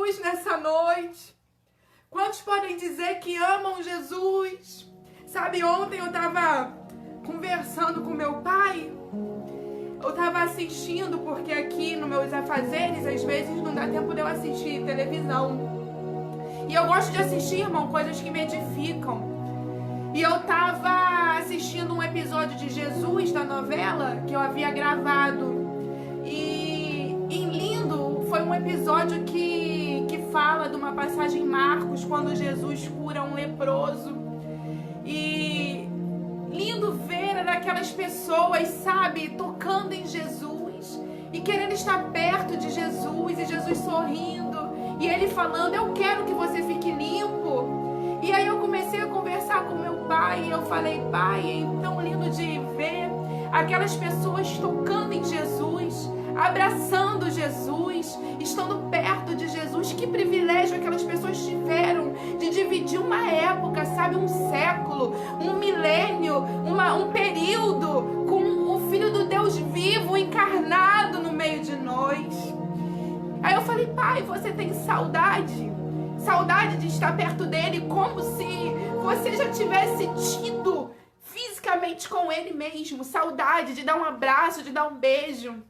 Jesus nessa noite? Quantos podem dizer que amam Jesus? Sabe, ontem eu estava conversando com meu pai. Eu estava assistindo, porque aqui nos meus afazeres, às vezes não dá tempo de eu assistir televisão. E eu gosto de assistir, irmão, coisas que me edificam. E eu estava assistindo um episódio de Jesus, da novela, que eu havia gravado. E lindo, foi um episódio que fala de uma passagem em Marcos, quando Jesus cura um leproso. E lindo ver aquelas pessoas, sabe, tocando em Jesus e querendo estar perto de Jesus, e Jesus sorrindo, e ele falando: eu quero que você fique limpo. E aí eu comecei a conversar com meu pai, e eu falei: pai, é tão lindo de ver aquelas pessoas tocando em Jesus, abraçando Jesus, estando perto de Jesus. Que privilégio aquelas pessoas tiveram de dividir uma época, sabe, um século, um milênio, um período com o Filho do Deus vivo, encarnado no meio de nós. Aí eu falei: pai, você tem saudade? Saudade de estar perto dele, como se você já tivesse tido fisicamente com ele mesmo. Saudade de dar um abraço, de dar um beijo.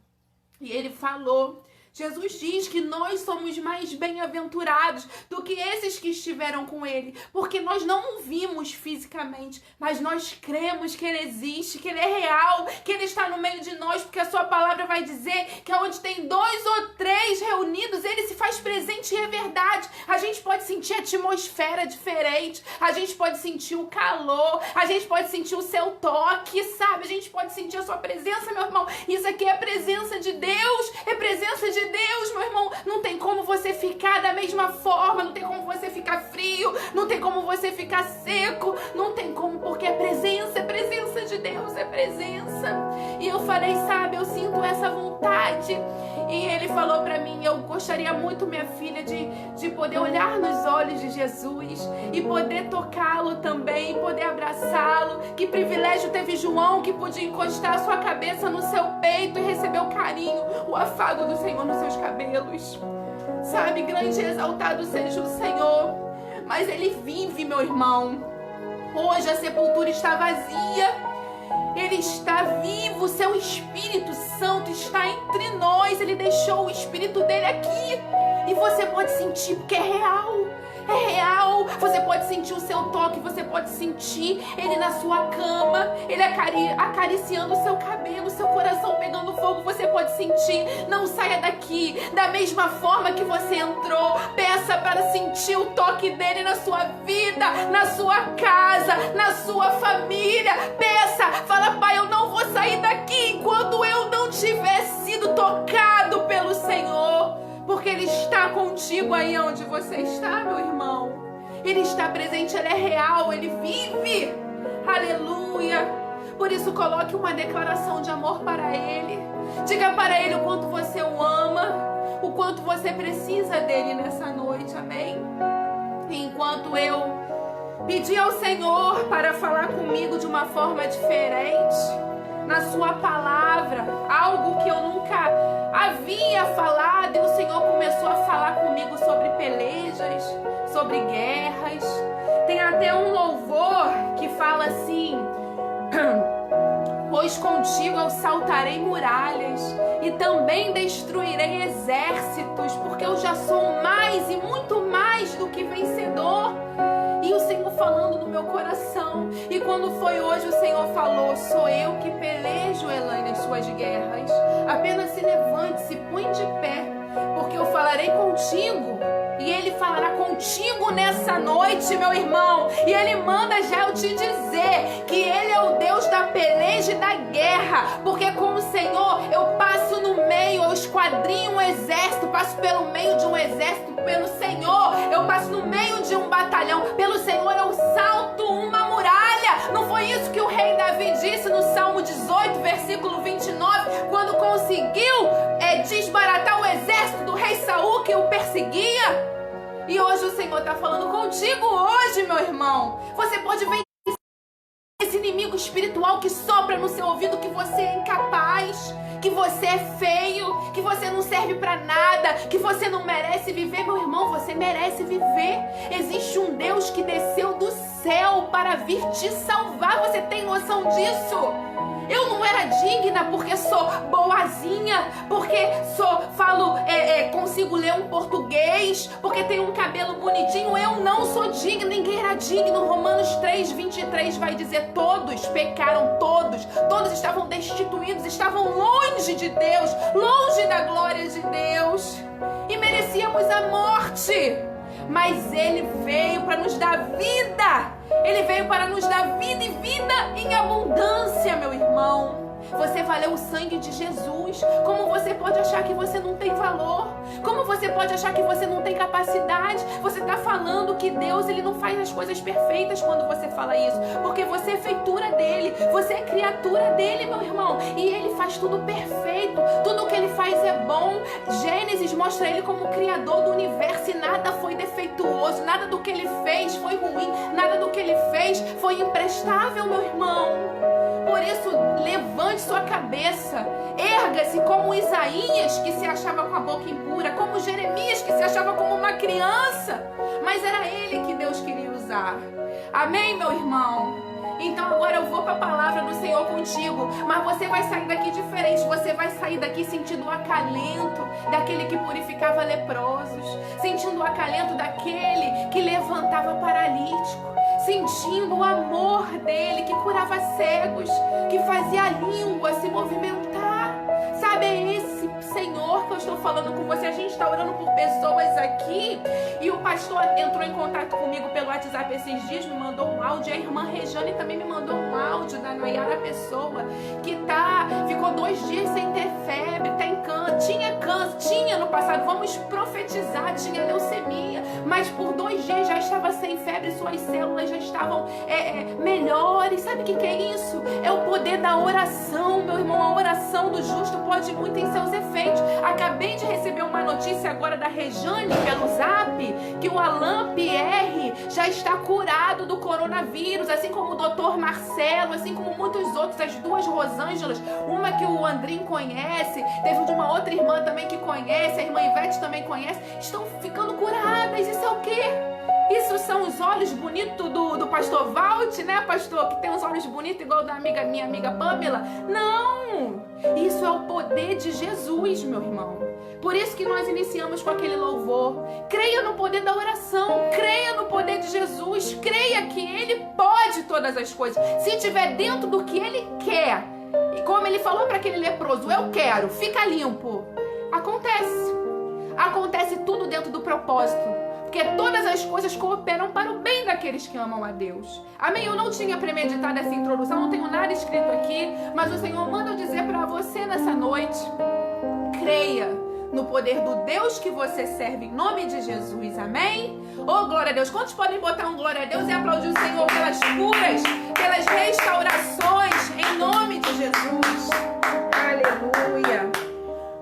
E ele falou: Jesus diz que nós somos mais bem-aventurados do que esses que estiveram com ele, porque nós não o vimos fisicamente, mas nós cremos que ele existe, que ele é real, que ele está no meio de nós, porque a sua palavra vai dizer que onde tem 2 ou 3 reunidos, ele se faz presente, e é verdade. A gente pode sentir a atmosfera diferente, a gente pode sentir o calor, a gente pode sentir o seu toque, sabe? A gente pode sentir a sua presença, meu irmão. Isso aqui é a presença de Deus, é presença de Deus, meu irmão. Não tem como você ficar da mesma forma, não tem como você ficar frio, não tem como você ficar seco, não tem como, porque é presença de Deus, é presença. E eu falei: sabe, eu sinto essa vontade. E ele falou pra mim: eu gostaria muito, minha filha, de poder olhar nos olhos de Jesus e poder tocá-lo também, poder abraçá-lo. Que privilégio teve João, que podia encostar a sua cabeça no seu peito e receber o carinho, o afago do Senhor nos seus cabelos. Sabe, grande e exaltado seja o Senhor. Mas ele vive, meu irmão. Hoje a sepultura está vazia. Ele está vivo, seu Espírito Santo está entre nós. Ele deixou o Espírito dele aqui. E você pode sentir, porque é real. É real. Você pode sentir o seu toque, você pode sentir ele na sua cama, ele acariciando o seu cabelo, seu coração pegando fogo. Você pode sentir. Não saia daqui da mesma forma que você entrou. Peça para sentir o toque dele na sua vida, na sua casa, na sua família. Peça, fala: pai, eu não vou sair daqui enquanto eu não tiver sido tocado pelo Senhor. Porque ele está contigo aí onde você está, meu irmão. Ele está presente, ele é real, ele vive. Aleluia. Por isso, coloque uma declaração de amor para ele. Diga para ele o quanto você o ama, o quanto você precisa dele nessa noite, amém? E enquanto eu pedi ao Senhor para falar comigo de uma forma diferente, na sua palavra, algo que eu nunca havia falado, e o Senhor começou a falar comigo sobre pelejas, sobre guerras. Tem até um louvor que fala assim: pois contigo eu saltarei muralhas e também destruirei exércitos, porque eu já sou mais e muito mais do que vencedor. E o Senhor falando no meu coração. E quando foi hoje, o Senhor falou: sou eu que pelejo, Elaine, as suas guerras. Apenas se levante, se põe de pé, porque eu falarei contigo. E Ele falará contigo nessa noite, meu irmão. E Ele manda já eu te dizer que Ele é o Deus da peleja e da guerra. Porque com o Senhor eu passo no meio, eu esquadrinho um exército, passo pelo meio de um exército. Pelo Senhor eu passo no meio de um batalhão. Pelo Senhor eu salto uma muralha. Não foi isso que o rei Davi disse no Salmo 18, versículo 29, quando conseguiu desbaratar o exército do rei Saul que o perseguia? E hoje o Senhor está falando contigo hoje, meu irmão. Você pode vencer esse inimigo espiritual que sopra no seu ouvido que você é incapaz, que você é feio, que você não serve para nada, que você não merece merece viver, meu irmão, você merece viver. Existe um Deus que desceu do céu para vir te salvar. Você tem noção disso? Eu não era digna porque sou boazinha, porque consigo ler um português, porque tenho um cabelo bonitinho. Eu não sou digna, ninguém era digno. Romanos 3:23 vai dizer: todos pecaram, todos estavam destituídos, estavam longe de Deus, longe da glória de Deus, e merecíamos a morte. Mas Ele veio para nos dar vida. Ele veio para nos dar vida e vida em abundância, meu irmão. Você valeu o sangue de Jesus. Como você pode achar que você não tem valor? Como você pode achar que você não tem capacidade? Você está falando que Deus, Ele não faz as coisas perfeitas quando você fala isso. Porque você é feitura dEle. Você é criatura dEle, meu irmão. E Ele faz tudo perfeito. Tudo que Ele faz é bom. Gênesis mostra Ele como o criador do universo. E nada foi defeituoso. Nada do que Ele fez foi ruim. Nada do que Ele fez foi imprestável, meu irmão. Por isso, levante sua cabeça, erga-se como Isaías, que se achava com a boca impura, como Jeremias, que se achava como uma criança, mas era ele que Deus queria usar. Amém, meu irmão? Então agora eu vou para a palavra do Senhor contigo, mas você vai sair daqui diferente. Você vai sair daqui sentindo o acalento daquele que purificava leprosos, sentindo o acalento daquele que levantava paralítico, sentindo o amor dele que curava cegos, que fazia a língua se movimentar. Sabe, é esse Senhor que eu estou falando com você. A gente está orando por pessoas aqui, e o pastor entrou em contato comigo pelo WhatsApp esses dias, me mandou um áudio. A irmã Rejane também me mandou um áudio da Nayara Pessoa, que ficou 2 dias sem ter febre, tinha câncer, tinha no passado, vamos profetizar, tinha leucemia, mas por 2 dias já estava sem febre, suas células já estavam melhores. Sabe o que é isso? É o poder da oração, meu irmão. A oração do justo pode muito em seus efeitos. Acabei de receber uma notícia agora da Rejane pelo Zap, que o Alain Pierre já está curado do coronavírus, assim como o Dr. Marcelo, assim como muitos outros, as 2 Rosângelas, uma que o Andrinho conhece, teve de uma outra irmã também que conhece, a irmã Ivete também conhece, estão ficando curadas. Isso é o quê? Isso são os olhos bonitos do pastor Valt, né, pastor? Que tem os olhos bonitos igual da minha amiga Pamela? Não! Isso é o poder de Jesus, meu irmão. Por isso que nós iniciamos com aquele louvor. Creia no poder da oração. Creia no poder de Jesus. Creia que Ele pode todas as coisas. Se estiver dentro do que Ele quer. E como Ele falou para aquele leproso: eu quero, fica limpo. Acontece. Acontece tudo dentro do propósito. Porque todas as coisas cooperam para o bem daqueles que amam a Deus. Amém? Eu não tinha premeditado essa introdução, não tenho nada escrito aqui, mas o Senhor manda eu dizer para você nessa noite: creia no poder do Deus que você serve, em nome de Jesus. Amém? Oh, glória a Deus. Quantos podem botar um glória a Deus e aplaudir o Senhor pelas curas, pelas restaurações, em nome de Jesus? Aleluia.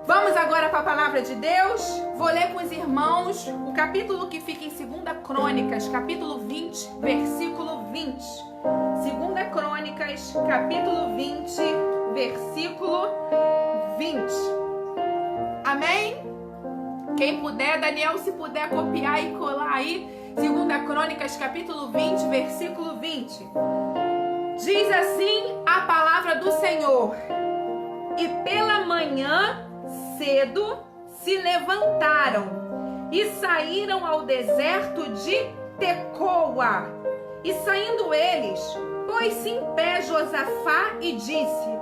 Vamos agora para a palavra de Deus. Vou ler com os irmãos o capítulo que fica em 2 Crônicas, capítulo 20, versículo 20. 2 Crônicas, capítulo 20, versículo 20. Amém? Quem puder, Daniel, se puder copiar e colar aí, 2 Crônicas, capítulo 20, versículo 20. Diz assim a palavra do Senhor: e pela manhã cedo se levantaram e saíram ao deserto de Tecoa. E saindo eles, pôs-se em pé Josafá e disse: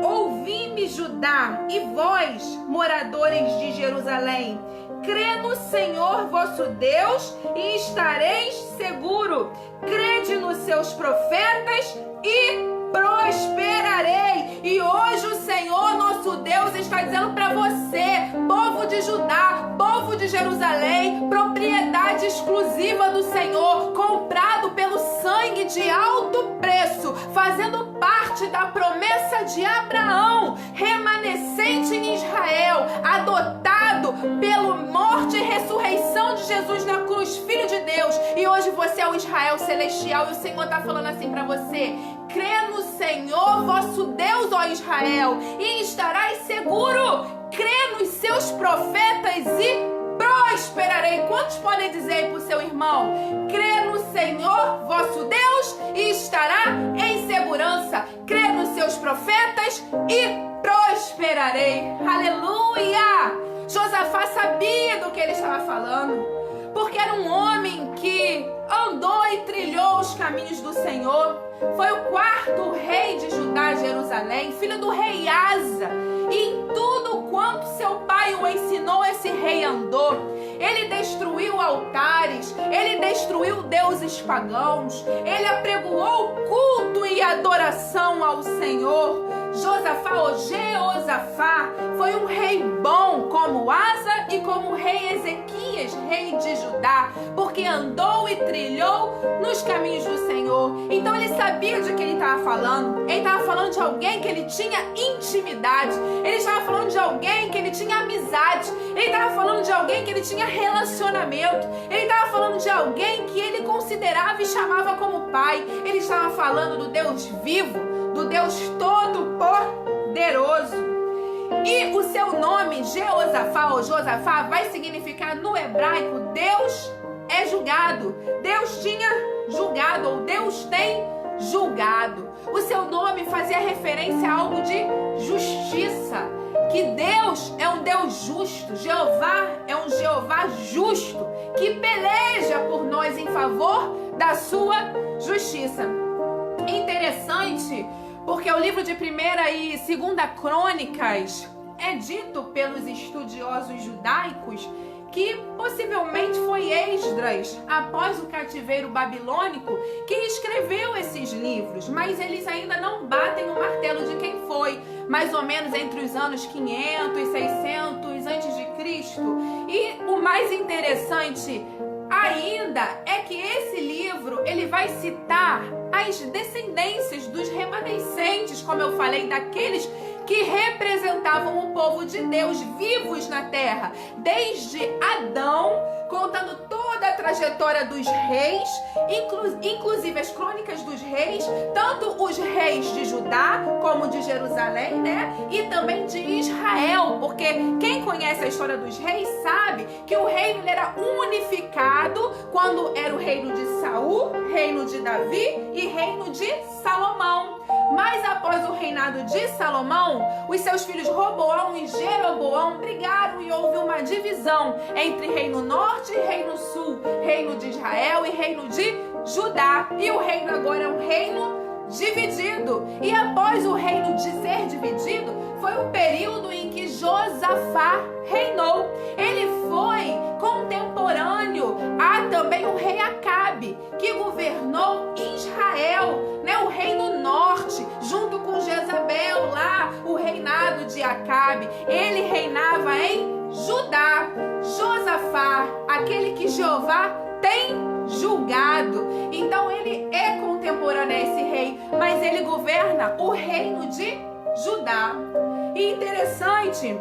ouvi-me, Judá, e vós, moradores de Jerusalém, crê no Senhor vosso Deus e estareis seguro. Crede nos seus profetas e prosperarei. E hoje o Senhor nosso Deus está dizendo para você, povo de Judá, povo de Jerusalém, propriedade exclusiva do Senhor, comprado pelo sangue de alto preço, fazendo parte da promessa de Abraão, remanescente em Israel, adotado pela morte e ressurreição de Jesus na cruz, Filho de Deus. E hoje você é o Israel celestial, e o Senhor está falando assim para você: crê no Senhor vosso Deus, ó Israel, e estarás seguro. Crê nos seus profetas e prosperarás. Quantos podem dizer aí pro seu irmão: crê no Senhor vosso Deus e estará em segurança. Crê nos seus profetas e prosperarei. Aleluia! Josafá sabia do que ele estava falando, porque era um homem que andou e trilhou os caminhos do Senhor. Foi o quarto rei de Judá, Jerusalém, filho do rei Asa. E em tudo quanto seu pai o ensinou, esse rei andou. Ele destruiu altares, ele destruiu deuses pagãos, ele apregoou culto e adoração ao Senhor. Josafá, ou Jeosafá, foi um rei bom como Asa e como o rei Ezequias, rei de Judá, porque andou e trilhou nos caminhos do Senhor. Então ele sabia de que ele estava falando. Ele estava falando de alguém que ele tinha intimidade. Ele estava falando de alguém que ele tinha amizade. Ele estava falando de alguém que ele tinha relacionamento. Ele estava falando de alguém que ele considerava e chamava como pai. Ele estava falando do Deus vivo, do Deus Todo-Poderoso. E o seu nome, Jeosafá ou Josafá, vai significar no hebraico: Deus é julgado. Deus tinha julgado, ou Deus tem julgado. O seu nome fazia referência a algo de justiça, que Deus é um Deus justo. Jeová é um Jeová justo, que peleja por nós em favor da sua justiça. Interessante, porque o livro de 1ª e 2ª Crônicas é dito pelos estudiosos judaicos que possivelmente foi Esdras, após o cativeiro babilônico, que escreveu esses livros, mas eles ainda não batem o martelo de quem foi, mais ou menos entre os anos 500 e 600 a.C. E o mais interessante ainda é que esse livro ele vai citar as descendências dos remanescentes, como eu falei, daqueles que representavam o povo de Deus vivos na terra, desde Adão, contando toda a trajetória dos reis, inclusive as crônicas dos reis, tanto os reis de Judá como de Jerusalém, né? E também de Israel, porque quem conhece a história dos reis sabe que o reino era unificado quando era o reino de Saul, reino de Davi e reino de Salomão. Mas após o reinado de Salomão, os seus filhos Roboão e Jeroboão brigaram e houve uma divisão entre reino norte e reino sul, reino de Israel e reino de Judá. E o reino agora é um reino dividido. E após o reino de ser dividido, foi o período em que Josafá reinou. Ele foi contemporâneo a também o rei Acabe, que governou Israel, né? O reino norte, junto com Jezabel lá, o reinado de Acabe. Ele reinava em Judá. Josafá, aquele que Jeová tem julgado. Então ele é contemporâneo a esse rei, mas ele governa o reino de Judá. E interessante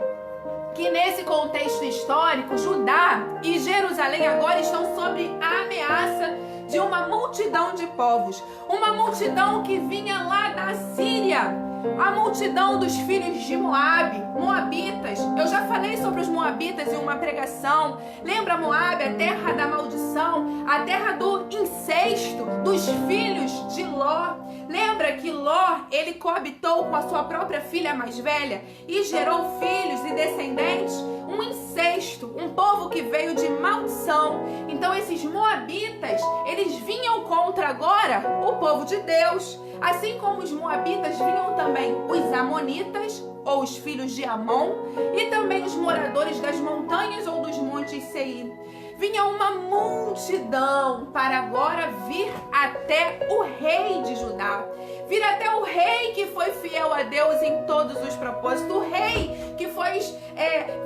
que nesse contexto histórico, Judá e Jerusalém agora estão sob a ameaça de uma multidão de povos. Uma multidão que vinha lá da Síria. A multidão dos filhos de Moabe, Moabitas. Eu já falei sobre os Moabitas em uma pregação. Lembra Moabe, a terra da maldição, a terra do incesto, dos filhos de Ló. Lembra que Ló, ele coabitou com a sua própria filha mais velha e gerou filhos e descendentes? Um incesto, um povo que veio de maldição. Então esses Moabitas, eles vinham contra agora o povo de Deus. Assim como os Moabitas, vinham também os Amonitas, ou os filhos de Amon, e também os moradores das montanhas ou dos montes Seir. Vinha uma multidão para agora vir até o rei de Judá. Vir até o rei que foi fiel a Deus em todos os propósitos. O rei que foi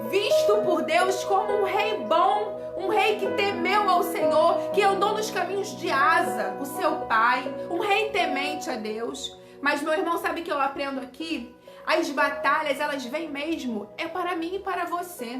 visto por Deus como um rei bom. Um rei que temeu ao Senhor, que andou nos caminhos de Asa, o seu pai. Um rei temente a Deus. Mas, meu irmão, sabe o que eu aprendo aqui? As batalhas, elas vêm mesmo, é para mim e para você.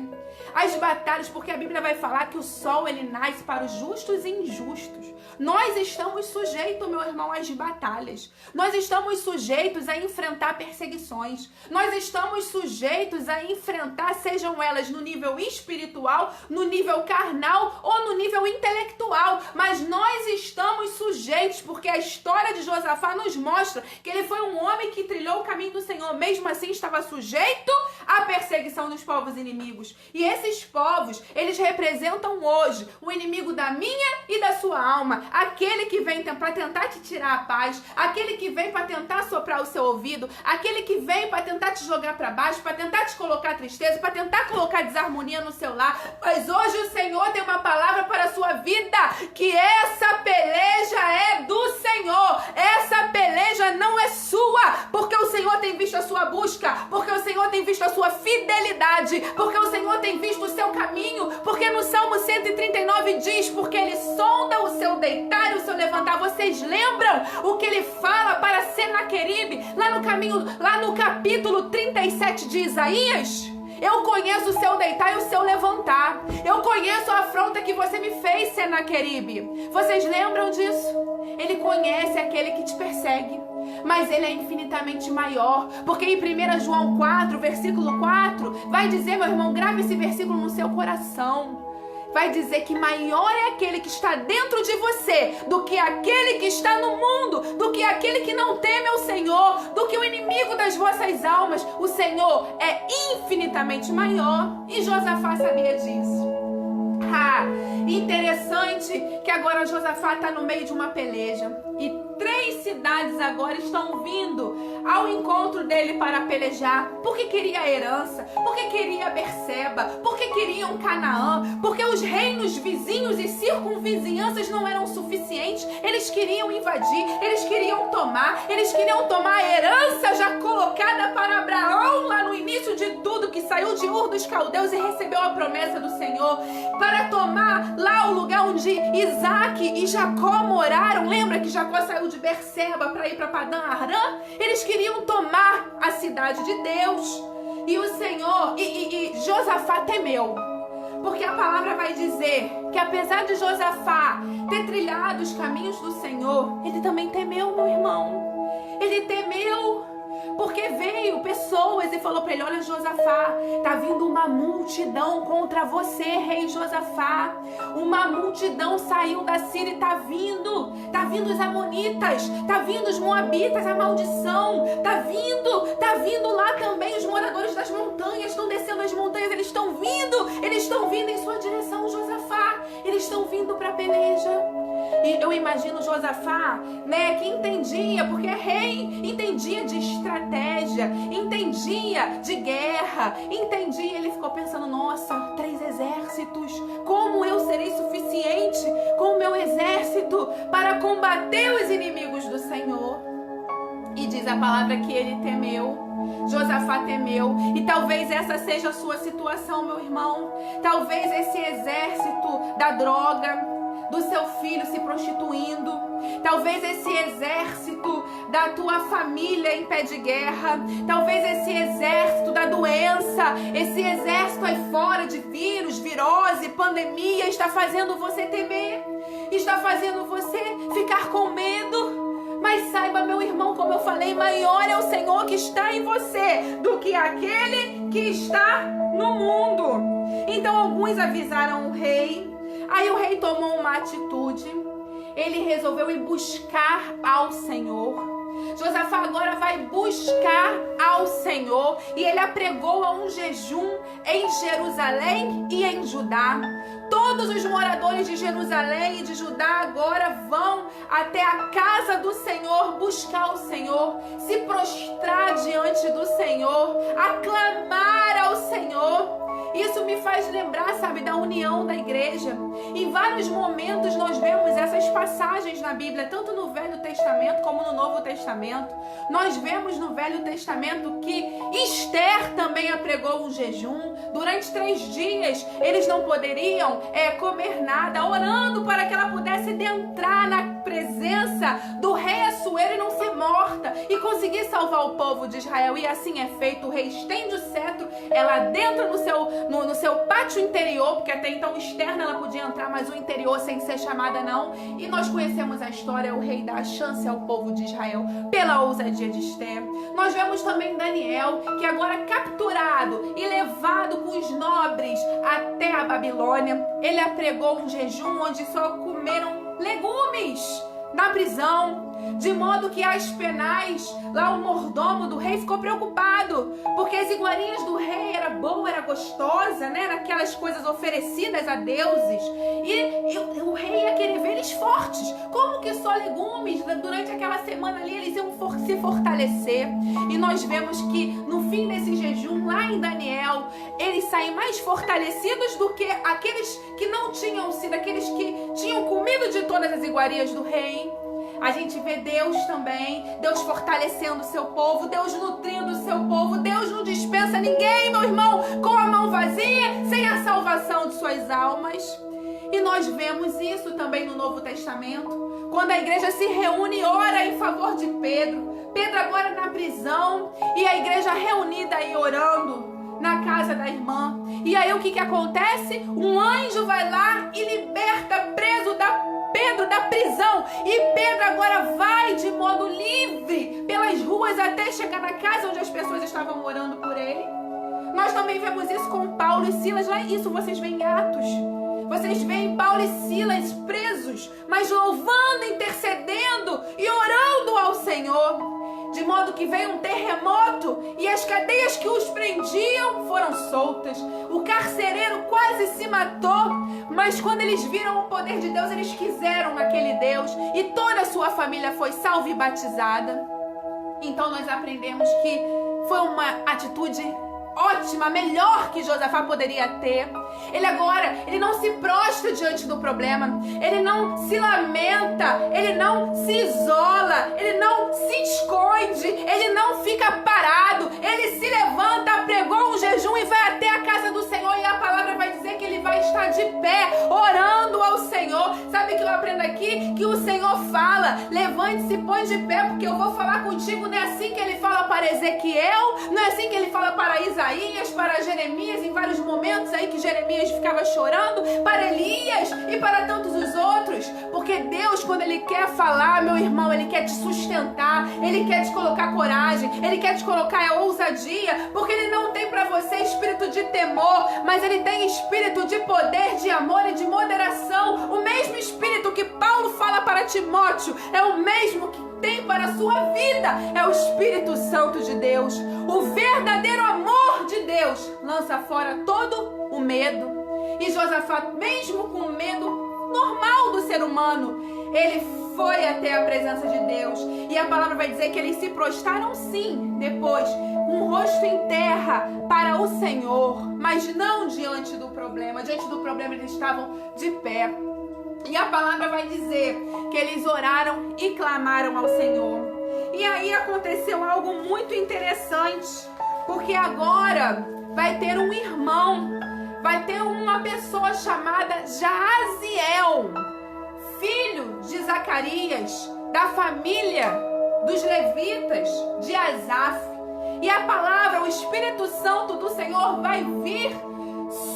As batalhas, porque a Bíblia vai falar que o sol, ele nasce para os justos e injustos. Nós estamos sujeitos, meu irmão, às batalhas. Nós estamos sujeitos a enfrentar perseguições. Nós estamos sujeitos a enfrentar, sejam elas no nível espiritual, no nível carnal ou no nível intelectual. Mas nós estamos sujeitos, porque a história de Josafá nos mostra que ele foi um homem que trilhou o caminho do Senhor, mesmo assim estava sujeito à perseguição dos povos inimigos. E esses povos, eles representam hoje o inimigo da minha e da sua alma, aquele que vem para tentar te tirar a paz, aquele que vem para tentar soprar o seu ouvido, aquele que vem para tentar te jogar para baixo, para tentar te colocar tristeza, para tentar colocar desarmonia no seu lar. Mas hoje o Senhor tem uma palavra para a sua vida, que essa peleja é do Senhor. Essa peleja não é sua, porque o Senhor tem visto a sua busca, porque o Senhor tem visto a sua fidelidade, porque o Senhor tem visto o seu caminho, porque no Salmo 139 diz, porque Ele sonda o seu deitar e o seu levantar. Vocês lembram o que Ele fala para Senaqueribe, lá no capítulo 37 de Isaías? Eu conheço o seu deitar e o seu levantar. Eu conheço a afronta que você me fez, Senaqueribe. Vocês lembram disso? Ele conhece aquele que te persegue, mas ele é infinitamente maior, porque em 1 João 4, versículo 4, vai dizer, meu irmão, grave esse versículo no seu coração. Vai dizer que maior é aquele que está dentro de você do que aquele que está no mundo, do que aquele que não teme ao Senhor, do que o inimigo das vossas almas. O Senhor é infinitamente maior, e Josafá sabia disso. Interessante que agora Josafá está no meio de uma peleja e 3 cidades agora estão vindo ao encontro dele para pelejar, porque queria herança, porque queria Berseba, porque queriam Canaã, porque os reinos vizinhos e circunvizinhanças não eram suficientes. Eles queriam invadir, eles queriam tomar a herança já colocada para Abraão lá no início de tudo, que saiu de Ur dos Caldeus e recebeu a promessa do Senhor, para tomar lá o lugar onde Isaac e Jacó moraram. Lembra que Jacó saiu de Berseba para ir para Padã Arã? Eles queriam tomar a cidade de Deus. E o Senhor, Josafá temeu, porque a palavra vai dizer que apesar de Josafá ter trilhado os caminhos do Senhor, ele também temeu, meu irmão. Ele temeu, porque veio pessoas e falou para ele, olha Josafá, tá vindo uma multidão contra você, rei Josafá. Uma multidão saiu da Síria e tá vindo os amonitas, tá vindo os moabitas, a maldição, tá vindo lá também os moradores das montanhas, estão descendo as montanhas, eles estão vindo em sua direção, Josafá, eles estão vindo para a peleja. E eu imagino Josafá, né, que entendia, porque é rei, entendia de estratégia, entendia de guerra, ele ficou pensando, nossa, 3 exércitos, como eu serei suficiente com o meu exército para combater os inimigos do Senhor? E diz a palavra que ele temeu. Josafá temeu, e talvez essa seja a sua situação, meu irmão. Talvez esse exército da droga, do seu filho se prostituindo, talvez esse exército da tua família em pé de guerra, talvez esse exército da doença, esse exército aí fora de vírus, virose, pandemia, está fazendo você temer, está fazendo você ficar com medo. Mas saiba, meu irmão, como eu falei, maior é o Senhor que está em você do que aquele que está no mundo. Então alguns avisaram o rei. Aí o rei tomou uma atitude. Ele resolveu ir buscar ao Senhor. Josafá agora vai buscar ao Senhor, e ele apregou a um jejum em Jerusalém e em Judá. Todos os moradores de Jerusalém e de Judá agora vão até a casa do Senhor buscar o Senhor, se prostrar diante do Senhor, aclamar ao Senhor. Isso me faz lembrar, sabe, da união da igreja. Em vários momentos nós vemos essas passagens na Bíblia, tanto no Velho Testamento como no Novo Testamento. Nós vemos no Velho Testamento que Esther também apregou um jejum. Durante 3 dias eles não poderiam comer nada, orando para que ela pudesse entrar na presença do rei Assuero e não ser morta. e conseguir salvar o povo de Israel. E assim é feito. O rei estende o cetro, ela adentra no seu pátio interior, porque até então externo ela podia entrar, mas o interior sem ser chamada não. E nós conhecemos a história, o rei dá a chance ao povo de Israel pela ousadia de Esther. Nós vemos também Daniel, que agora capturado e levado com os nobres até a Babilônia, ele apregou um jejum onde só comeram legumes na prisão, de modo que Aspenaz, lá o mordomo do rei, ficou preocupado, porque as iguarias do rei era boa, era gostosa, né? Era aquelas coisas oferecidas a deuses, e o rei ia querer ver eles fortes. Como que só legumes? Durante aquela semana ali eles iam se fortalecer. E nós vemos que no fim desse jejum, lá em Daniel, eles saem mais fortalecidos do que aqueles que não tinham sido, aqueles que tinham comido de todas as iguarias do rei. A gente vê Deus também, Deus fortalecendo o seu povo, Deus nutrindo o seu povo. Deus não dispensa ninguém, meu irmão, com a mão vazia, sem a salvação de suas almas. E nós vemos isso também no Novo Testamento, quando a igreja se reúne e ora em favor de Pedro. Pedro agora na prisão e a igreja reunida e orando na casa da irmã. E aí o que acontece? Um anjo vai lá e liberta Pedro da prisão, e Pedro agora vai de modo livre pelas ruas até chegar na casa onde as pessoas estavam orando por ele. Nós também vemos isso com Paulo e Silas, lá isso vocês veem em Atos. Vocês veem Paulo e Silas presos, mas louvando, intercedendo e orando ao Senhor. De modo que veio um terremoto e as cadeias que os prendiam foram soltas. O carcereiro quase se matou, mas quando eles viram o poder de Deus, eles quiseram aquele Deus e toda a sua família foi salva e batizada. Então nós aprendemos que foi uma atitude ótima, melhor que Josafá poderia ter. Ele não se prostra diante do problema, ele não se lamenta, ele não se isola, ele não se esconde, ele não fica parado, ele se levanta, pregou um jejum e vai até a casa do Senhor, e a palavra vai dizer que ele vai estar de pé, orando ao Senhor. Sabe o que eu aprendo aqui? Que o Senhor fala, levante-se, põe de pé, porque eu vou falar contigo. Não é assim que ele fala para Ezequiel, não é assim que ele fala para Isaías, para Jeremias, em vários momentos aí que Jeremias ficava chorando, para Elias e para tantos os outros. Porque Deus, quando Ele quer falar, meu irmão, Ele quer te sustentar, Ele quer te colocar coragem, Ele quer te colocar ousadia, porque Ele não tem para você espírito de temor, mas Ele tem espírito de poder, de amor e de moderação. O mesmo espírito que Paulo fala para Timóteo é o mesmo que tem para a sua vida, é o Espírito Santo de Deus. O verdadeiro amor de Deus lança fora todo o medo. E Josafá, mesmo com o medo normal do ser humano, ele foi até a presença de Deus. E a palavra vai dizer que eles se prostraram sim, depois, com o rosto em terra para o Senhor, mas não diante do problema. Diante do problema eles estavam de pé. E a palavra vai dizer que eles oraram e clamaram ao Senhor. E aí aconteceu algo muito interessante, porque agora vai ter um irmão, vai ter uma pessoa chamada Jaaziel, filho de Zacarias, da família dos levitas de Asaf. E a palavra, o Espírito Santo do Senhor vai vir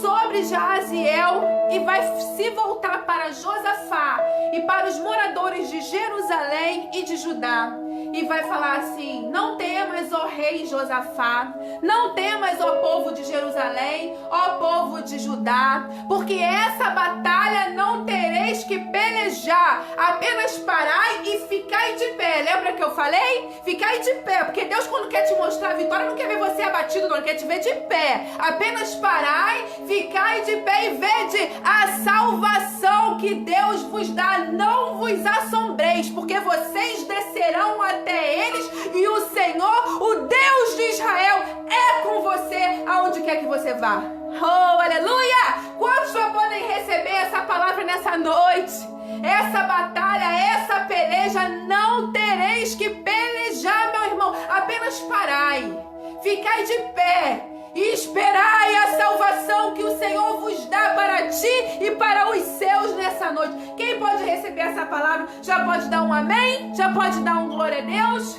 sobre Jaaziel e vai se voltar para Josafá e para os moradores de Jerusalém e de Judá. E vai falar assim: não temas, ó rei Josafá, não temas, ó povo de Jerusalém, ó povo de Judá, porque essa batalha não tereis que pelejar, apenas parai e ficai de pé. Lembra que eu falei? Ficai de pé, porque Deus, quando quer te mostrar a vitória, não quer ver você abatido, não, quer te ver de pé. Apenas parai, ficai de pé e vede a salvação que Deus vos dá. Não vos assombreis, porque vocês descerão até eles, e o Senhor, o Deus de Israel, é com você aonde quer que você vá. Oh, aleluia! Quantos já podem receber essa palavra nessa noite? Essa batalha, essa peleja, não tereis que pelejar, meu irmão. Apenas parai, ficai de pé e esperai a salvação que o Senhor vos dá para ti e para os seus nessa noite. Quem pode receber essa palavra já pode dar um amém? Já pode dar um glória a Deus?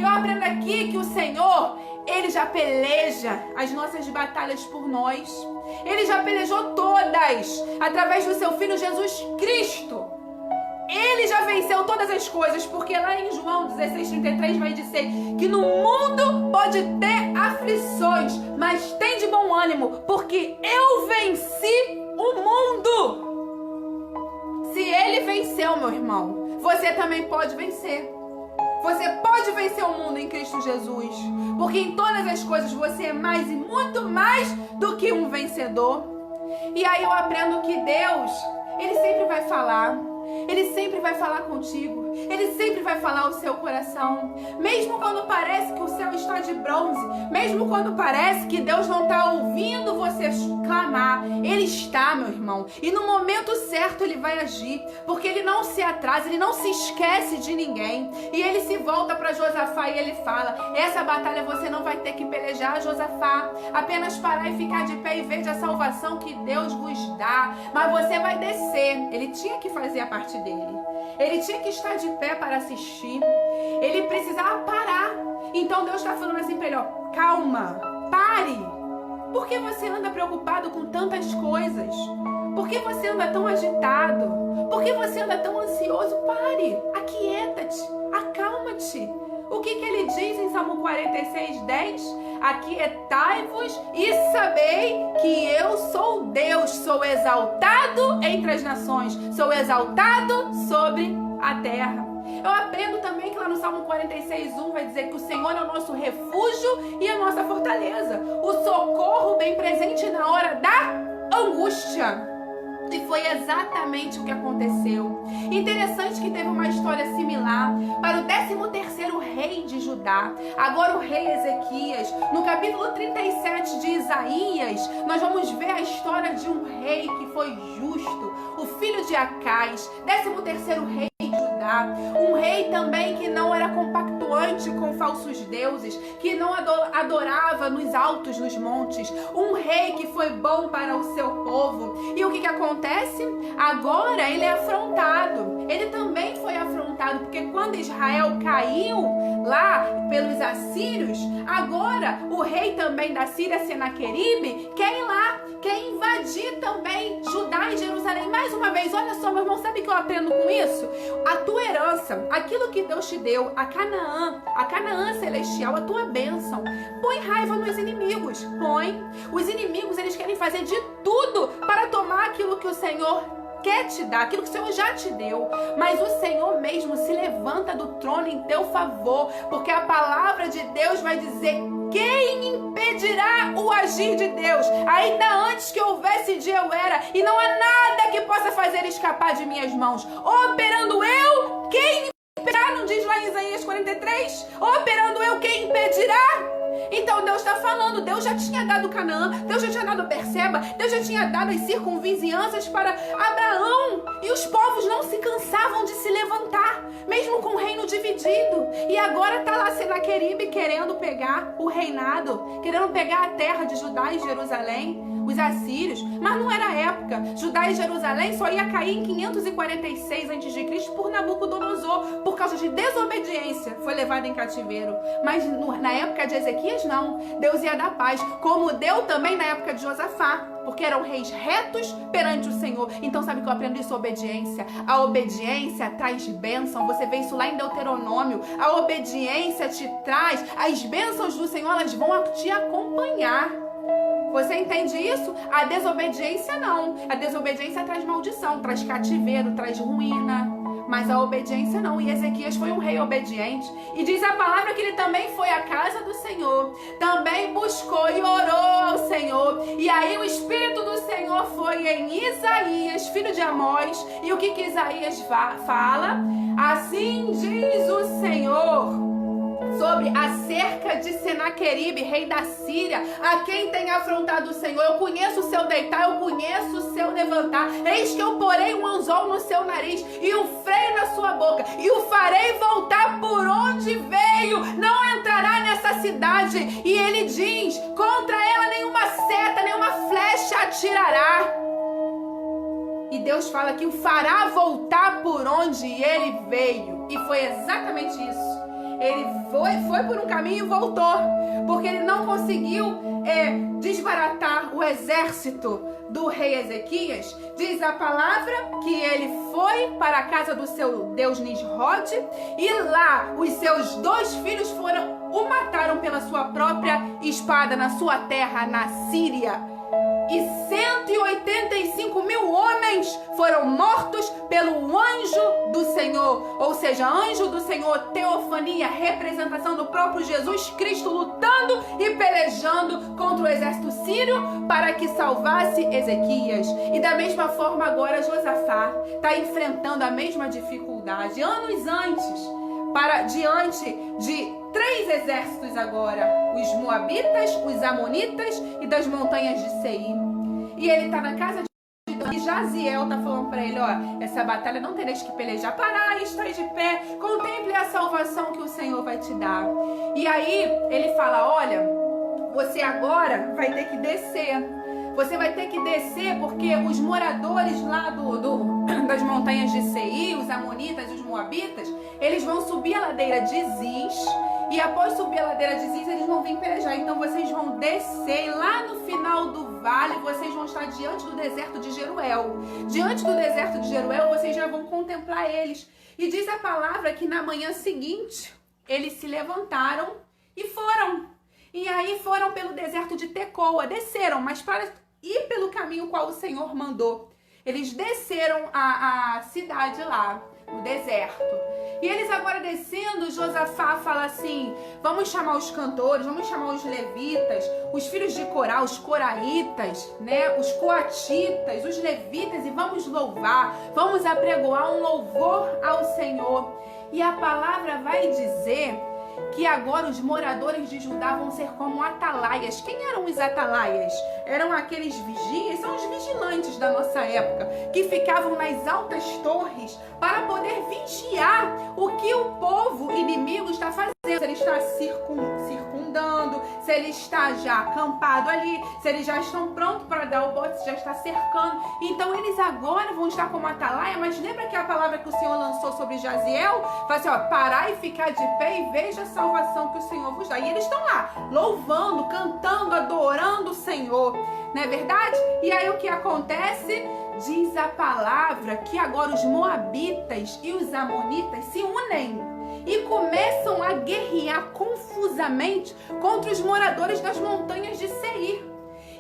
Eu aprendo aqui que o Senhor, Ele já peleja as nossas batalhas por nós. Ele já pelejou todas através do seu Filho Jesus Cristo. Ele já venceu todas as coisas, porque lá em João 16:33 vai dizer que no mundo pode ter aflições, mas tem de bom ânimo, porque eu venci o mundo. Se Ele venceu, meu irmão, você também pode vencer. Você pode vencer o mundo em Cristo Jesus, porque em todas as coisas você é mais e muito mais do que um vencedor. E aí eu aprendo que Deus, Ele sempre vai falar. Ele sempre vai falar contigo. Ele sempre vai falar ao seu coração. Mesmo quando parece que o céu está de bronze, mesmo quando parece que Deus não está ouvindo você clamar, Ele está, meu irmão. E no momento certo Ele vai agir, porque Ele não se atrasa, Ele não se esquece de ninguém. E Ele se volta para Josafá e Ele fala: essa batalha você não vai ter que pelejar, Josafá. Apenas parar e ficar de pé e ver a salvação que Deus vos dá. Mas você vai descer. Ele tinha que fazer a parte dele. Ele tinha que estar de pé para assistir. Ele precisava parar. Então Deus está falando assim para ele: ó, calma, pare. Por que você anda preocupado com tantas coisas? Por que você anda tão agitado? Por que você anda tão ansioso? Pare, aquieta-te, acalma-te. O que ele diz em Salmo 46:10? Aquietai-vos e sabei que eu sou Deus, sou exaltado entre as nações, sou exaltado sobre a terra. Eu aprendo também que lá no Salmo 46:1 vai dizer que o Senhor é o nosso refúgio e a nossa fortaleza, o socorro bem presente na hora da angústia. E foi exatamente o que aconteceu. Interessante que teve uma história similar para o 13º rei de Judá, agora o rei Ezequias. No capítulo 37 de Isaías, nós vamos ver a história de um rei que foi justo, o filho de Acais, 13º rei de Judá. Um rei também que não era compactuante com falsos deuses, que não adorava nos altos, nos montes. Um rei que foi bom para o seu povo. E o que acontece? Agora ele é afrontado. Ele também foi afrontado, porque quando Israel caiu lá pelos assírios, agora o rei também da Síria, Senaqueribe, quer ir lá, quer invadir também Judá e Jerusalém. Mais uma vez, olha só, meu irmão, sabe o que eu aprendo com isso? A tua herança, aquilo que Deus te deu, a Canaã celestial, a tua bênção, põe raiva nos inimigos, põe. Os inimigos, eles querem fazer de tudo para tomar aquilo que o Senhor quer te dar, aquilo que o Senhor já te deu, mas o Senhor mesmo se levanta do trono em teu favor, porque a palavra de Deus vai dizer: quem impedirá o agir de Deus? Ainda antes que houvesse dia eu era, e não há nada que possa fazer escapar de minhas mãos. Operando eu, quem impedirá? Não diz lá em Isaías 43? Operando eu, quem impedirá? Então Deus está falando, Deus já tinha dado Canaã, Deus já tinha dado Berseba, Deus já tinha dado as circunvizinhanças para Abraão. E os povos não se cansavam de se levantar, mesmo com o reino dividido. E agora está lá Senaqueribe querendo pegar o reinado, querendo pegar a terra de Judá e Jerusalém, os assírios. Mas não era a época. Judá e Jerusalém só ia cair em 546 a.C. por Nabucodonosor, por causa de desobediência, foi levado em cativeiro. Mas na época de Ezequias não, Deus ia dar paz, como deu também na época de Josafá, porque eram reis retos perante o Senhor. Então sabe que eu aprendo isso? Obediência. A obediência traz bênção. Você vê isso lá em Deuteronômio. A obediência te traz, as bênçãos do Senhor, elas vão te acompanhar. Você entende isso? A desobediência não. A desobediência traz maldição, traz cativeiro, traz ruína. Mas a obediência não. E Ezequias foi um rei obediente. E diz a palavra que ele também foi à casa do Senhor. Também buscou e orou ao Senhor. E aí o Espírito do Senhor foi em Isaías, filho de Amós. E o que Isaías fala? Assim diz o Senhor sobre a cerca de Senaqueribe, rei da Síria, a quem tem afrontado o Senhor. Eu conheço o seu deitar, eu conheço o seu levantar. Eis que eu porei um anzol no seu nariz e um freio na sua boca, e o farei voltar por onde veio. Não entrará nessa cidade. E ele diz: contra ela nenhuma seta, nenhuma flecha atirará. E Deus fala que o fará voltar por onde ele veio. E foi exatamente isso. Ele foi por um caminho e voltou, porque ele não conseguiu desbaratar o exército do rei Ezequias. Diz a palavra que ele foi para a casa do seu deus Nisrod, e lá os seus 2 filhos o mataram pela sua própria espada na sua terra, na Síria. E 185 mil homens foram mortos pelo anjo do Senhor. Ou seja, anjo do Senhor, teofania, representação do próprio Jesus Cristo, lutando e pelejando contra o exército sírio para que salvasse Ezequias. E da mesma forma agora Josafá está enfrentando a mesma dificuldade. Anos antes, diante de 3 exércitos agora, os Moabitas, os Amonitas e das montanhas de Seir. E ele está na casa de Jaziel, está falando para ele, ó, essa batalha não tereis que pelejar, parai, estai de pé, contemple a salvação que o Senhor vai te dar. E aí ele fala, olha, você agora vai ter que descer. Você vai ter que descer porque os moradores lá das montanhas de Seir, os Amonitas e os Moabitas, eles vão subir a ladeira de Ziz, e após subir a ladeira de Ziz, eles vão vir pelejar. Então vocês vão descer, e lá no final do vale, vocês vão estar diante do deserto de Jeruel. Diante do deserto de Jeruel, vocês já vão contemplar eles. E diz a palavra que na manhã seguinte, eles se levantaram e foram. E aí foram pelo deserto de Tecoa, desceram, mas para ir pelo caminho qual o Senhor mandou. Eles desceram a cidade lá, no deserto. E eles agora descendo, Josafá fala assim, vamos chamar os cantores, vamos chamar os levitas, os filhos de Corá, os coraitas, né, os coatitas, os levitas, e vamos louvar, vamos apregoar um louvor ao Senhor. E a palavra vai dizer que agora os moradores de Judá vão ser como atalaias. Quem eram os atalaias? Eram aqueles vigias, são os vigilantes da nossa época, que ficavam nas altas torres para poder vigiar o que o povo inimigo está fazendo. Se ele está circundando, se ele está já acampado ali, se eles já estão prontos para dar o bote, se já está cercando. Então eles agora vão estar como atalaia, mas lembra que a palavra que o Senhor lançou sobre Jaziel? Fala assim, ó, parar e ficar de pé e veja a salvação que o Senhor vos dá. E eles estão lá, louvando, cantando, adorando o Senhor, não é verdade? E aí o que acontece? Diz a palavra que agora os moabitas e os amonitas se unem e começam a guerrear confusamente contra os moradores das montanhas de Seir.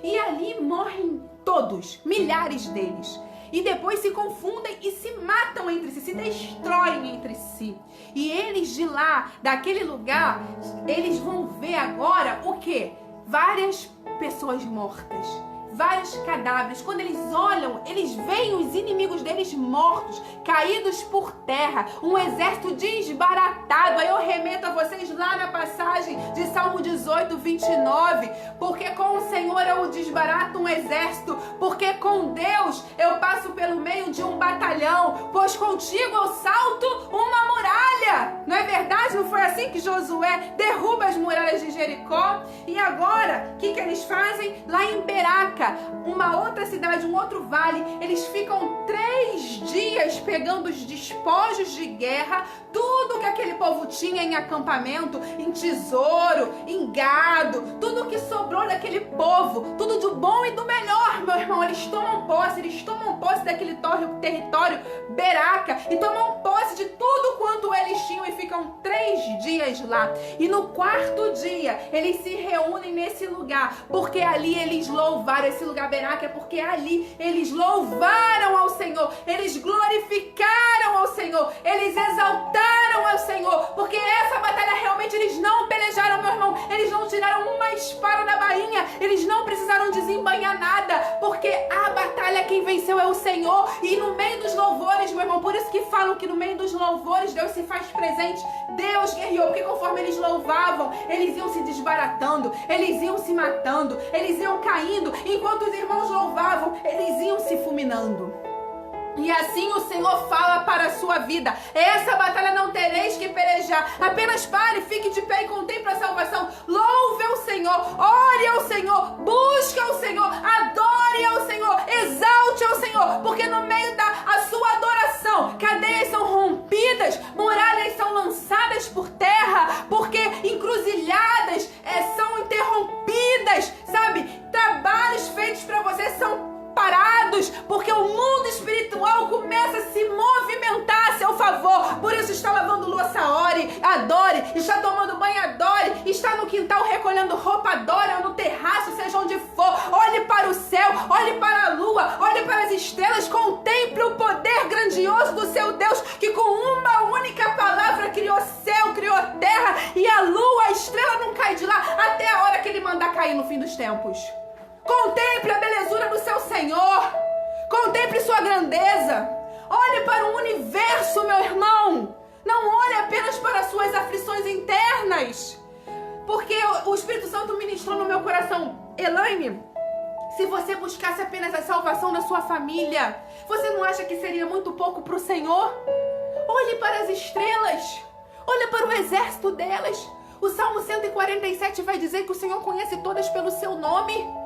E ali morrem todos, milhares deles. E depois se confundem e se matam entre si, se destroem entre si. E eles de lá, daquele lugar, eles vão ver agora o quê? Várias pessoas mortas. Vários cadáveres. Quando eles olham, eles veem os inimigos deles mortos, caídos por terra, um exército desbaratado. Aí eu remeto a vocês lá na passagem de Salmo 18, 29, porque com o Senhor eu desbarato um exército, porque com Deus eu passo pelo meio de um batalhão, pois contigo eu salto uma muralha. Não é verdade? Não foi assim que Josué derruba as muralhas de Jericó? E agora, o que eles fazem? Lá em Beraca, uma outra cidade, um outro vale, eles ficam 3 dias pegando os despojos de guerra, tudo que aquele povo tinha em acampamento, em tesouro, em gado, tudo que sobrou daquele povo, tudo do bom e do melhor, meu irmão. Eles tomam posse daquele território Beraca e tomam posse de tudo quanto eles tinham e ficam 3 dias lá. E no 4º dia eles se reúnem nesse lugar, porque ali eles louvaram. Esse lugar Beraca é porque ali eles louvaram ao Senhor, eles glorificaram ao Senhor, eles exaltaram ao Senhor, porque essa batalha realmente eles não pelejaram, meu irmão, eles não tiraram uma espada da bainha, eles não precisaram desembainhar nada, porque a batalha quem venceu é o Senhor. E no meio dos louvores, meu irmão, por isso que falam que no meio dos louvores Deus se faz presente, Deus guerreou, porque conforme eles louvavam, eles iam se desbaratando, eles iam se matando, eles iam caindo, enquanto os irmãos louvavam, eles iam se fulminando. E assim o Senhor fala para a sua vida: essa batalha não tereis que pelejar, apenas pare, fique de pé e contemple a salvação, louve ao Senhor, ore ao Senhor, busque ao Senhor, adore ao Senhor, exalte ao Senhor, porque no meio da sua adoração, cadeias são rompidas, muralhas são lançadas por terra, adore. Está tomando banho, adore. Está no quintal recolhendo roupa, adore. Ou no terraço, seja onde for. Olhe para o céu, olhe para a lua, olhe para as estrelas. Contemple o poder grandioso do seu Deus, que com uma única palavra criou céu, criou terra. E a lua, a estrela não cai de lá até a hora que ele mandar cair no fim dos tempos. Contemple a belezura do seu Senhor. Contemple sua grandeza. Olhe para o universo, meu irmão. Não olhe apenas para as suas aflições internas. Porque o Espírito Santo ministrou no meu coração: Elaine, se você buscasse apenas a salvação da sua família, você não acha que seria muito pouco para o Senhor? Olhe para as estrelas. Olhe para o exército delas. O Salmo 147 vai dizer que o Senhor conhece todas pelo seu nome.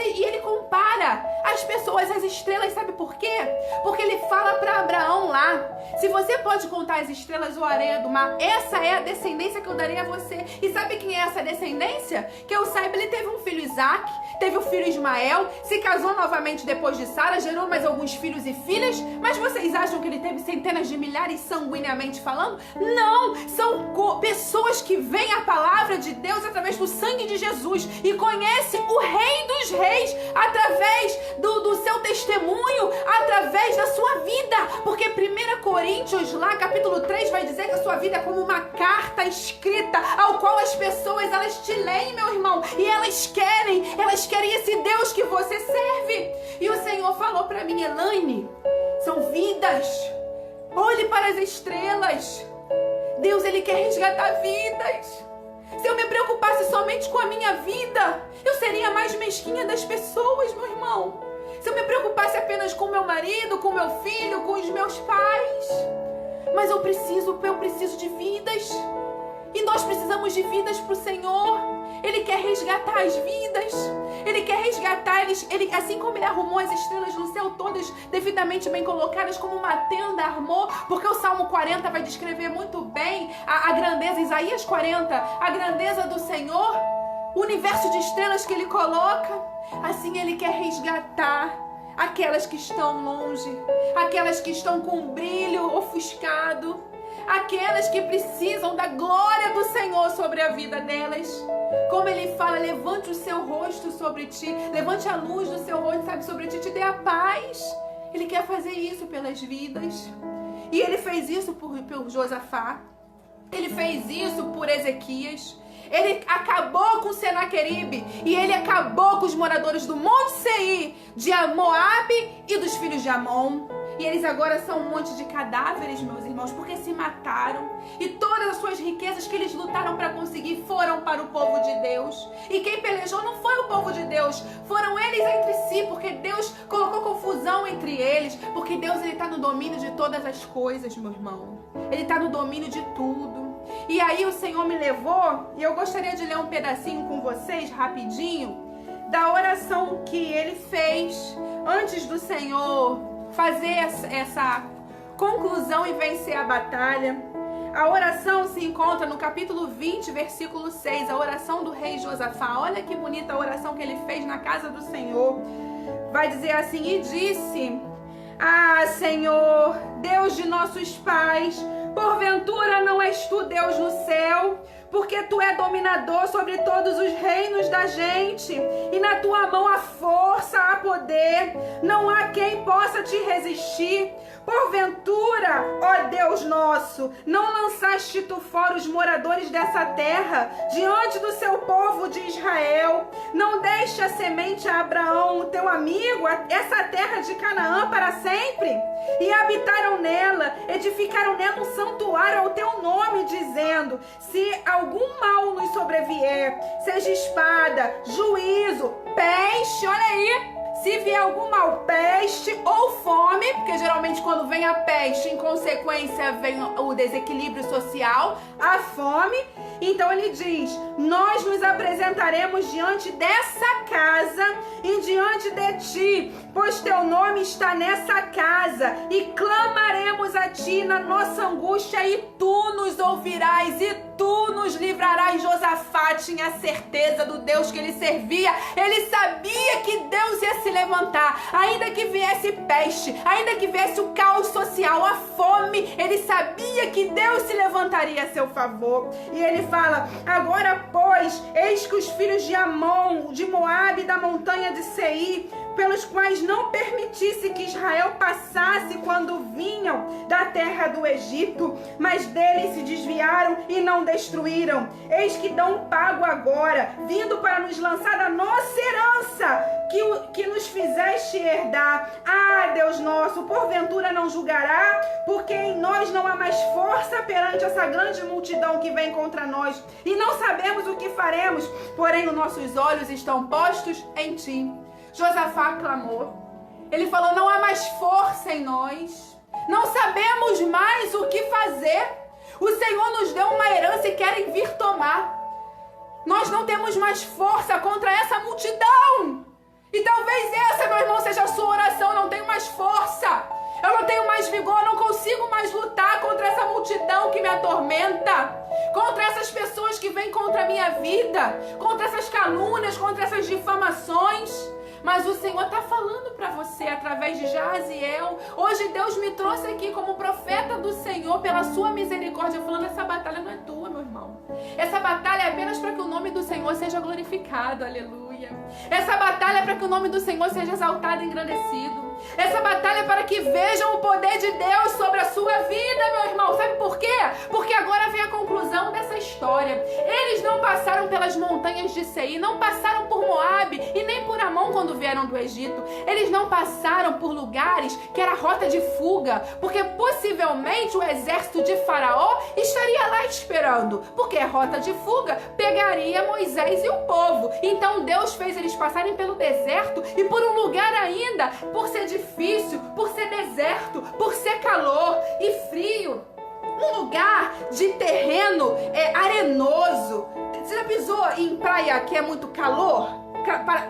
E ele compara as pessoas às estrelas, sabe por quê? Porque ele fala para Abraão lá: se você pode contar as estrelas ou a areia do mar, essa é a descendência que eu darei a você. E sabe quem é essa descendência? Que eu saiba, ele teve um filho Isaac, teve o filho Ismael, se casou novamente depois de Sara, gerou mais alguns filhos e filhas. Mas vocês acham que ele teve centenas de milhares sanguineamente falando? Não! São pessoas que veem a palavra de Deus através do sangue de Jesus e conhecem o Rei dos Reis através do seu testemunho, através da sua vida. Porque 1 Coríntios lá, capítulo 3, vai dizer que a sua vida é como uma carta escrita, ao qual as pessoas, elas te leem, meu irmão, e elas querem esse Deus que você serve. E o Senhor falou para mim: Elaine, são vidas. Olhe para as estrelas. Deus, ele quer resgatar vidas. Se eu me preocupasse somente com a minha vida, eu seria a mais mesquinha das pessoas, meu irmão. Se eu me preocupasse apenas com meu marido, com meu filho, com os meus pais. Mas eu preciso de vidas. E nós precisamos de vidas para o Senhor. Ele quer resgatar as vidas. Ele quer resgatar eles. Assim como ele arrumou as estrelas no céu, todas devidamente bem colocadas, como uma tenda armou. Porque o Salmo 40 vai descrever muito bem a grandeza, Isaías 40, a grandeza do Senhor. O universo de estrelas que ele coloca. Assim ele quer resgatar aquelas que estão longe, aquelas que estão com um brilho ofuscado, aquelas que precisam da glória do Senhor sobre a vida delas. Como ele fala: levante o seu rosto sobre ti, levante a luz do seu rosto, sabe, sobre ti, te dê a paz. Ele quer fazer isso pelas vidas. E ele fez isso por Josafá. Ele fez isso por Ezequias. Ele acabou com Senaqueribe e ele acabou com os moradores do Monte Seir, de Moabe e dos filhos de Amon. E eles agora são um monte de cadáveres, meus irmãos, porque se mataram. E todas as suas riquezas que eles lutaram para conseguir foram para o povo de Deus. E quem pelejou não foi o povo de Deus, foram eles entre si, porque Deus colocou confusão entre eles. Porque Deus, ele está no domínio de todas as coisas, meu irmão. Ele está no domínio de tudo. E aí o Senhor me levou, e eu gostaria de ler um pedacinho com vocês, rapidinho, da oração que ele fez antes do Senhor fazer essa conclusão e vencer a batalha. A oração se encontra no capítulo 20, versículo 6, a oração do rei Josafá. Olha que bonita a oração que ele fez na casa do Senhor. Vai dizer assim: e disse: ah, Senhor, Deus de nossos pais, porventura não és tu Deus no céu? Porque tu é dominador sobre todos os reinos da gente, e na tua mão há força, há poder, não há quem possa te resistir. Porventura, ó Deus nosso, não lançaste tu fora os moradores dessa terra, diante do seu povo de Israel? Não deste a semente a Abraão, teu amigo, essa terra de Canaã para sempre? E habitaram nela, edificaram nela um santuário ao teu nome, dizendo: se algum mal nos sobrevier, seja espada, juízo, peste, olha aí, se vier algum mal, peste ou fome, porque geralmente quando vem a peste, em consequência vem o desequilíbrio social, a fome. Então ele diz: nós nos apresentaremos diante dessa casa e diante de ti, pois teu nome está nessa casa, e clamaremos clamamos a ti na nossa angústia e tu nos ouvirás e tu nos livrarás. Josafá tinha certeza do Deus que ele servia. Ele sabia que Deus ia se levantar, ainda que viesse peste, ainda que viesse o caos social, a fome, ele sabia que Deus se levantaria a seu favor. E ele fala: agora pois, eis que os filhos de Amon, de Moabe, da montanha de Seir, pelos quais não permitisse que Israel passasse quando vinham da terra do Egito, mas deles se desviaram e não destruíram. Eis que dão pago agora, vindo para nos lançar da nossa herança, que nos fizeste herdar. Ah, Deus nosso, porventura não julgará, porque em nós não há mais força perante essa grande multidão que vem contra nós, e não sabemos o que faremos, porém os nossos olhos estão postos em ti. Josafá clamou, ele falou: não há mais força em nós, não sabemos mais o que fazer, o Senhor nos deu uma herança e querem vir tomar, nós não temos mais força contra essa multidão. E talvez essa, meu irmão, seja a sua oração: não tenho mais força, eu não tenho mais vigor, não consigo mais lutar contra essa multidão que me atormenta, contra essas pessoas que vêm contra a minha vida, contra essas calúnias, contra essas difamações. Mas o Senhor está falando para você através de Jaziel. Hoje Deus me trouxe aqui como profeta do Senhor pela sua misericórdia, falando: essa batalha não é tua, meu irmão. Essa batalha é apenas para que o nome do Senhor seja glorificado, aleluia. Essa batalha é para que o nome do Senhor seja exaltado e engrandecido. Essa batalha é para que vejam o poder de Deus sobre a sua vida, meu irmão. Sabe por quê? Porque agora vem a conclusão dessa história. Eles não passaram pelas montanhas de Seir, não passaram por Moabe e nem por Amon quando vieram do Egito. Eles não passaram por lugares que era rota de fuga, porque possivelmente o exército de Faraó estaria lá esperando, porque a rota de fuga pegaria Moisés e o povo. Então Deus fez eles passarem pelo deserto e por um lugar ainda, por ser difícil, por ser deserto, por ser calor e frio, um lugar de terreno arenoso. Você já pisou em praia que é muito calor?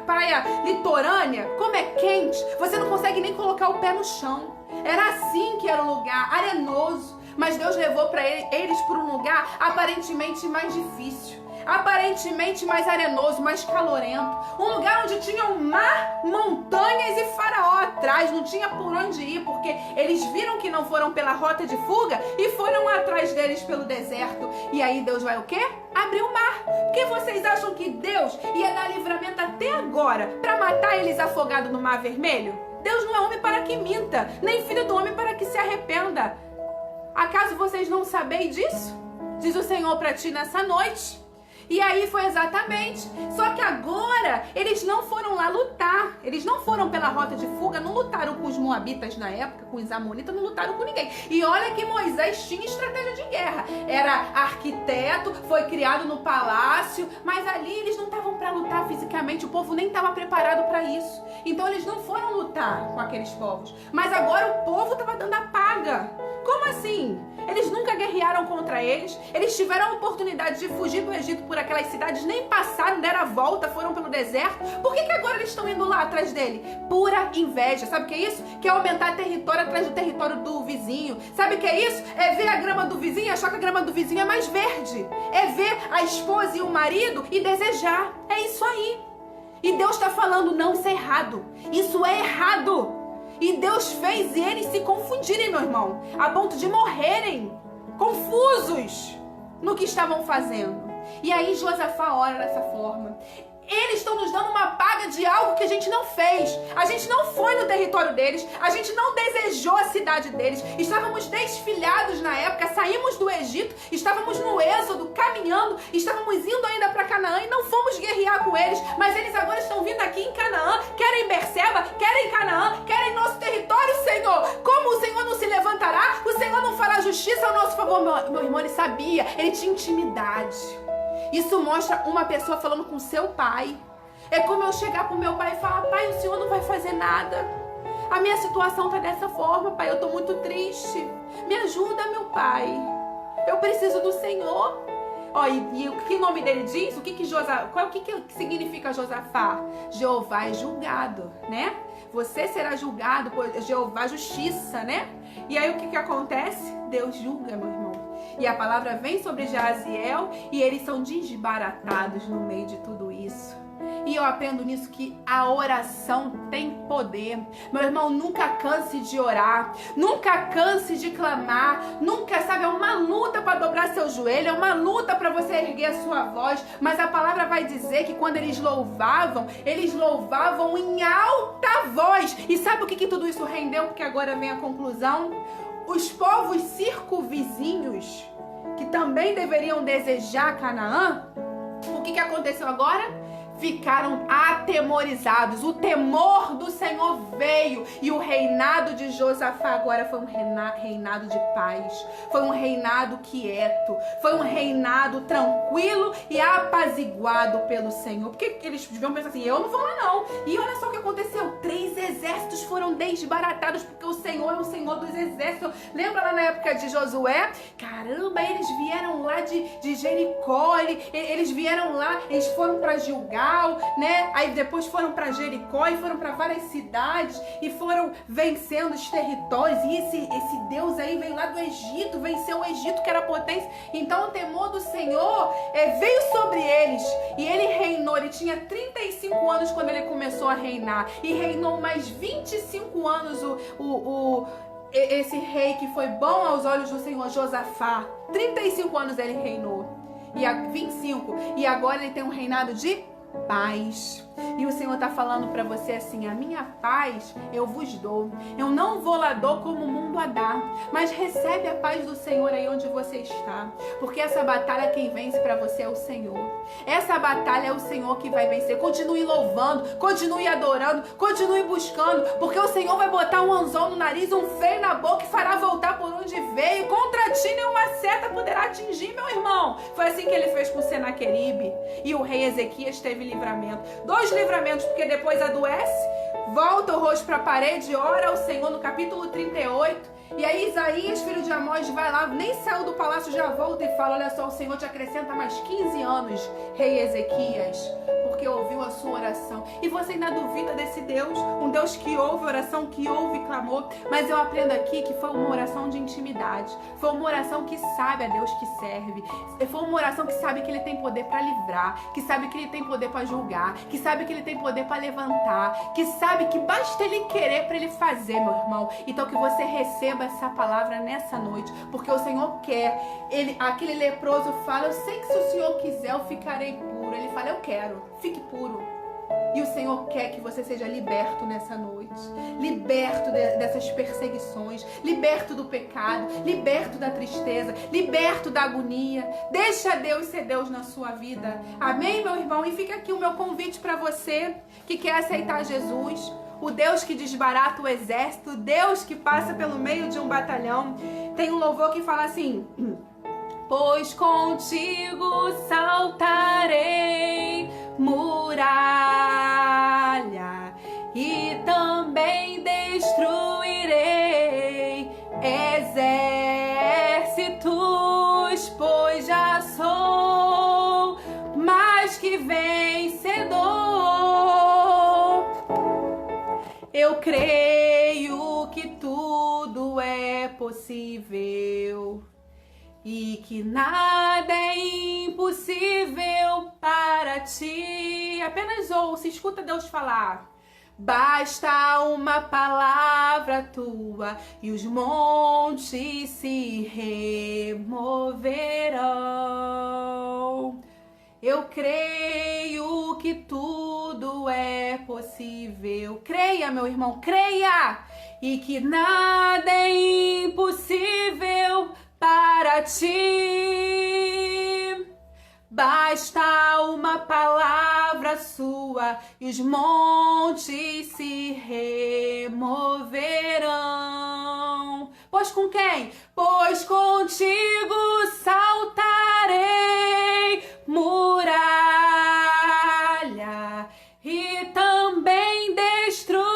Praia litorânea, como é quente, você não consegue nem colocar o pé no chão. Era assim que era o lugar, arenoso. Mas Deus levou para eles para um lugar aparentemente mais difícil, aparentemente mais arenoso, mais calorento. Um lugar onde tinha um mar, montanhas e Faraó atrás. Não tinha por onde ir, porque eles viram que não foram pela rota de fuga e foram atrás deles pelo deserto. E aí Deus vai o quê? Abrir o mar. Porque vocês acham que Deus ia dar livramento até agora para matar eles afogados no Mar Vermelho? Deus não é homem para que minta, nem filho do homem para que se arrependa. Acaso vocês não sabem disso? Diz o Senhor para ti nessa noite. E aí foi exatamente. Só que agora eles não foram lá lutar. Eles não foram pela rota de fuga, não lutaram com os moabitas na época, com os amonitas, não lutaram com ninguém. E olha que Moisés tinha estratégia de guerra. Era arquiteto, foi criado no palácio, mas ali eles não estavam para lutar fisicamente, o povo nem estava preparado para isso. Então eles não foram lutar com aqueles povos. Mas agora o povo estava dando a paga. Como assim? Eles nunca guerrearam contra eles, eles tiveram a oportunidade de fugir do Egito por aquelas cidades, nem passaram, deram a volta, foram pelo deserto. Por que agora eles estão indo lá atrás dele? Pura inveja. Sabe o que é isso? Que é aumentar território atrás do território do vizinho. Sabe o que é isso? É ver a grama do vizinho e achar que a grama do vizinho é mais verde. É ver a esposa e o marido e desejar. É isso aí. E Deus está falando: não, isso é errado. Isso é errado. E Deus fez eles se confundirem, meu irmão, a ponto de morrerem confusos no que estavam fazendo. E aí Josafá ora dessa forma: eles estão nos dando uma paga de algo que a gente não fez. A gente não foi no território deles, a gente não desejou a cidade deles. Estávamos desfilhados na época, saímos do Egito, estávamos no êxodo, caminhando, estávamos indo ainda para Canaã e não fomos guerrear com eles. Mas eles agora estão vindo aqui em Canaã, querem Berseba, querem Canaã, querem nosso território, Senhor. Como o Senhor não se levantará? O Senhor não fará justiça ao nosso favor? Meu irmão, ele sabia, ele tinha intimidade. Isso mostra uma pessoa falando com seu pai. É como eu chegar pro meu pai e falar: pai, o Senhor não vai fazer nada. A minha situação tá dessa forma, pai, eu tô muito triste. Me ajuda, meu pai. Eu preciso do Senhor. Ó, e o que o nome dele diz? O que significa Josafá? Jeová é julgado, né? Você será julgado por Jeová, justiça, né? E aí o que acontece? Deus julga, meu irmão. E a palavra vem sobre Jaziel e eles são desbaratados no meio de tudo isso. E eu aprendo nisso que a oração tem poder. Meu irmão, nunca canse de orar, nunca canse de clamar, nunca, sabe, é uma luta para dobrar seu joelho, é uma luta para você erguer a sua voz, mas a palavra vai dizer que quando eles louvavam em alta voz. E sabe o que tudo isso rendeu? Porque agora vem a conclusão. Os povos circunvizinhos, que também deveriam desejar Canaã, o que aconteceu agora? Ficaram atemorizados. O temor do Senhor veio e o reinado de Josafá agora foi um reinado de paz, foi um reinado quieto, foi um reinado tranquilo e apaziguado pelo Senhor. Porque eles deviam pensar assim, eu não vou lá não. E olha só o que aconteceu, 3 exércitos foram desbaratados porque o Senhor é o Senhor dos exércitos. Lembra lá na época de Josué? Caramba, eles vieram lá de Jericó, eles vieram lá, eles foram para Gilgal, né? Aí depois foram para Jericó e foram para várias cidades e foram vencendo os territórios. E esse Deus aí veio lá do Egito, venceu o Egito que era potência. Então o temor do Senhor veio sobre eles e ele reinou. Ele tinha 35 anos quando ele começou a reinar e reinou mais 25 anos esse rei que foi bom aos olhos do Senhor, Josafá. 35 anos ele reinou. E 25. E agora ele tem um reinado de paz. E o Senhor está falando para você assim, a minha paz eu vos dou. Eu não vou lá dou como o mundo a dá, mas recebe a paz do Senhor aí onde você está. Porque essa batalha quem vence para você é o Senhor. Essa batalha é o Senhor que vai vencer. Continue louvando, continue adorando, continue buscando, porque o Senhor vai botar um anzol no nariz, um freio na boca e fará voltar por onde veio. Contra ti nenhuma seta poderá atingir, meu irmão. Foi assim que ele fez com Senaqueribe. E o rei Ezequias teve livramento. 2 livramentos, porque depois adoece, volta o rosto para a parede, ora ao Senhor no capítulo 38. E aí Isaías, filho de Amós, vai lá, nem saiu do palácio, já volta e fala, olha só, o Senhor te acrescenta mais 15 anos, rei Ezequias, porque ouviu a sua oração. E você ainda duvida desse Deus, um Deus que ouve oração, que ouve clamor. Mas eu aprendo aqui que foi uma oração de intimidade, foi uma oração que sabe a Deus que serve, foi uma oração que sabe que Ele tem poder para livrar, que sabe que Ele tem poder para julgar, que sabe que Ele tem poder para levantar, que sabe que basta Ele querer para Ele fazer, meu irmão. Então que você receba essa palavra nessa noite, porque o Senhor quer. Aquele leproso fala, eu sei que se o Senhor quiser eu ficarei puro. Ele fala, eu quero, fique puro. E o Senhor quer que você seja liberto nessa noite, liberto dessas perseguições, liberto do pecado, liberto da tristeza, liberto da agonia. Deixa Deus ser Deus na sua vida. Amém, meu irmão? E fica aqui o meu convite para você que quer aceitar Jesus, o Deus que desbarata o exército, o Deus que passa pelo meio de um batalhão. Tem um louvor que fala assim, pois contigo saltarei muralha e também destruirei exércitos, pois já sou mais que vencedor. Eu creio que tudo é possível e que nada é impossível para ti. Apenas ouça, escuta Deus falar. Basta uma palavra tua e os montes se removerão. Eu creio que tudo é possível. Creia, meu irmão, creia! E que nada é impossível para ti. Basta uma palavra sua e os montes se removerão. Pois com quem? Pois contigo saltarei muralha e também destruirei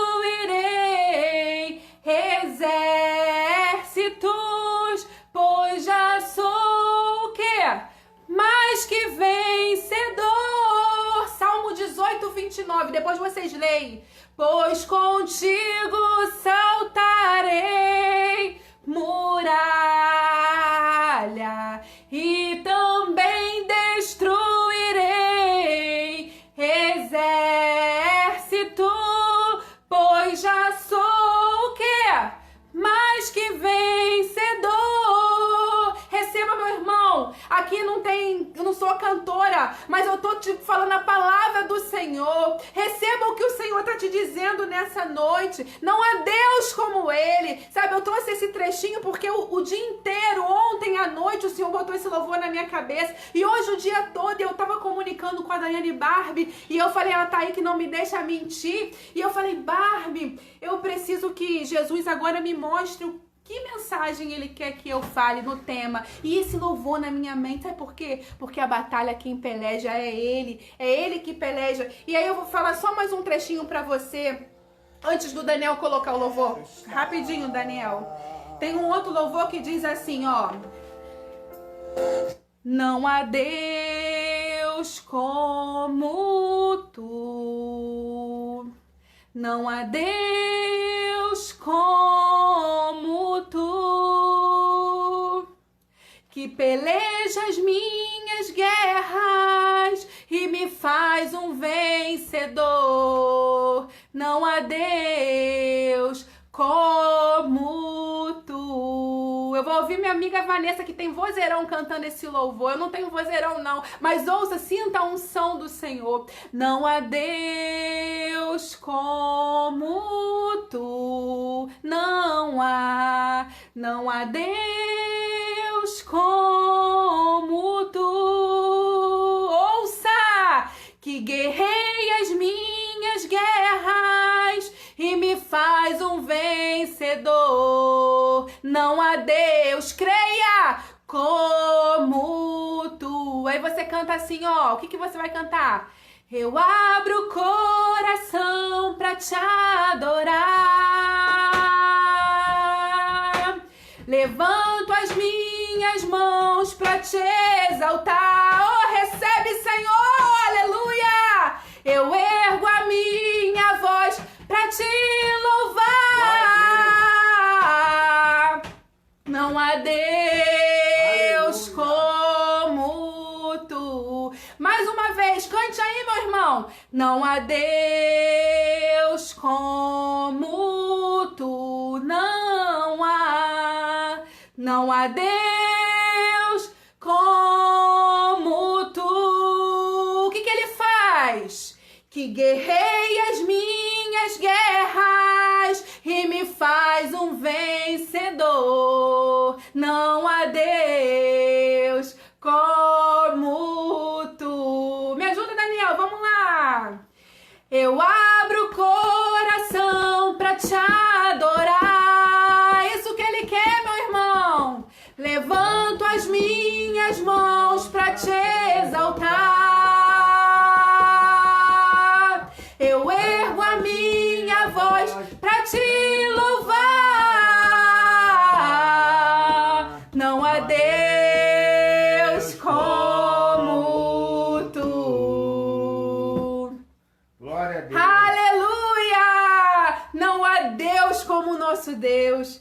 exércitos, pois já sou o quê? Mais que vencedor. Salmo 18, 29, depois vocês leem. Pois contigo saltarei muralha e também destruirei exército, pois já sou o quê? Mais que vencedor. Receba, meu irmão. Aqui não tem, eu não sou cantora, mas eu tô te falando a palavra do Senhor. Receba o que o Senhor tá te dizendo nessa noite. Não há Deus como Ele. Sabe, eu trouxe esse trechinho porque o dia inteiro, ontem à noite, o Senhor botou esse louvor na minha cabeça. E hoje o dia todo eu tava comunicando com a Daiane Barbie. E eu falei, ela tá aí que não me deixa mentir. E eu falei, Barbie, eu preciso que Jesus agora me mostre que mensagem Ele quer que eu fale no tema. E esse louvor na minha mente, sabe por quê? Porque a batalha quem peleja é Ele que peleja. E aí eu vou falar só mais um trechinho pra você, antes do Daniel colocar o louvor. Rapidinho, Daniel. Tem um outro louvor que diz assim, ó. Não há Deus como tu. Não há Deus como tu, que peleja as minhas guerras e me faz um vencedor. Não há Deus como tu. Eu vou ouvir minha amiga Vanessa, que tem vozeirão, cantando esse louvor. Eu não tenho vozeirão não, mas ouça, sinta a unção do Senhor. Não há Deus como tu. Não há Deus como tu. Ouça, que guerrei as minhas guerras e me faz um vencedor. Não há Deus, creia, como tu. Aí você canta assim, ó. O que você vai cantar? Eu abro o coração pra te adorar. Levanto as minhas mãos pra te exaltar. Oh, recebe, Senhor, aleluia. Eu ergo a minha voz pra te louvar. Não há Deus como tu. Mais uma vez, cante aí, meu irmão. Não há Deus como tu. Não há Deus como tu. O que Ele faz? Que guerrei as minhas guerras e me faz um vencedor. Não há Deus como tu. Me ajuda, Daniel, vamos lá. Eu abro o coração pra te adorar. Isso que Ele quer, meu irmão. Levanto as minhas mãos pra te exaltar. Eu ergo a minha voz pra te louvar. Não há Deus como tu. Glória a Deus. Aleluia! Não há Deus como o nosso Deus.